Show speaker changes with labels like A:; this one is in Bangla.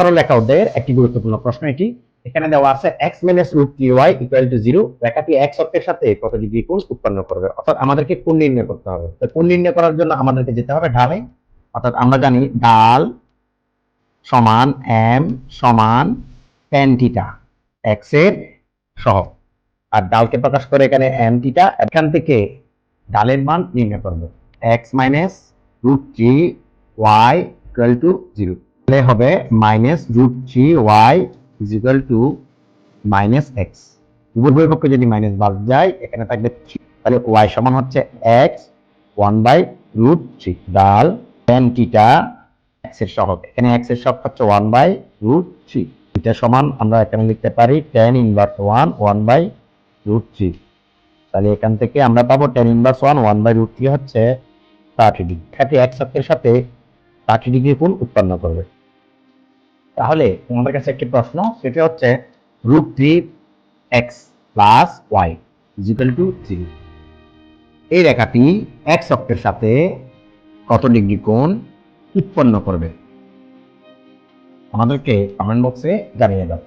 A: সরল লেখা অধ্যায়ের একটি গুরুত্বপূর্ণ প্রশ্ন এটি। এখানে দেওয়া আছে x - √3y = 0, রেখাটি x অক্ষের সাথে কত ডিগ্রি কোণ উৎপন্ন করবে। অর্থাৎ আমাদেরকে কোণ নির্ণয় করতে হবে। তো কোণ নির্ণয় করার জন্য আমাদেরকে যেতে হবে ঢালে। অর্থাৎ আমরা জানি ঢাল সমান m সমান tan থিটা x এর সহগ, আর ঢালকে প্রকাশ করে এখানে m থিটা। এখান থেকে ঢালের মান নির্ণয় করব x - √3y = 0, তাহলে হবে -√3y = -x। উভয় পক্ষে যদি মাইনাস বাদ যায় এখানে থাকবে 3, তাহলে y সমান হচ্ছে x 1/√3। ঢাল tan থিটা x এর সহগ, এখানে x এর সহগ হচ্ছে 1/√3। এটা সমান আমরা এখানে লিখতে পারি tan ইনভার্স 1/√3। তাহলে এখান থেকে আমরা পাবো tan ইনভার্স 1/√3 হচ্ছে 30 ডিগ্রি। এটি x অক্ষের সাথে 30 ডিগ্রি কোণ উৎপন্ন করবে। তাহলে তোমাদের কাছে একটি প্রশ্ন, সেটা হচ্ছে √3x + y = 3। এই রেখাটি x অক্ষের সাথে কত ডিগ্রি কোণ উৎপন্ন করবে? আমাদেরকে কমেন্ট বক্সে জানিয়ে দাও।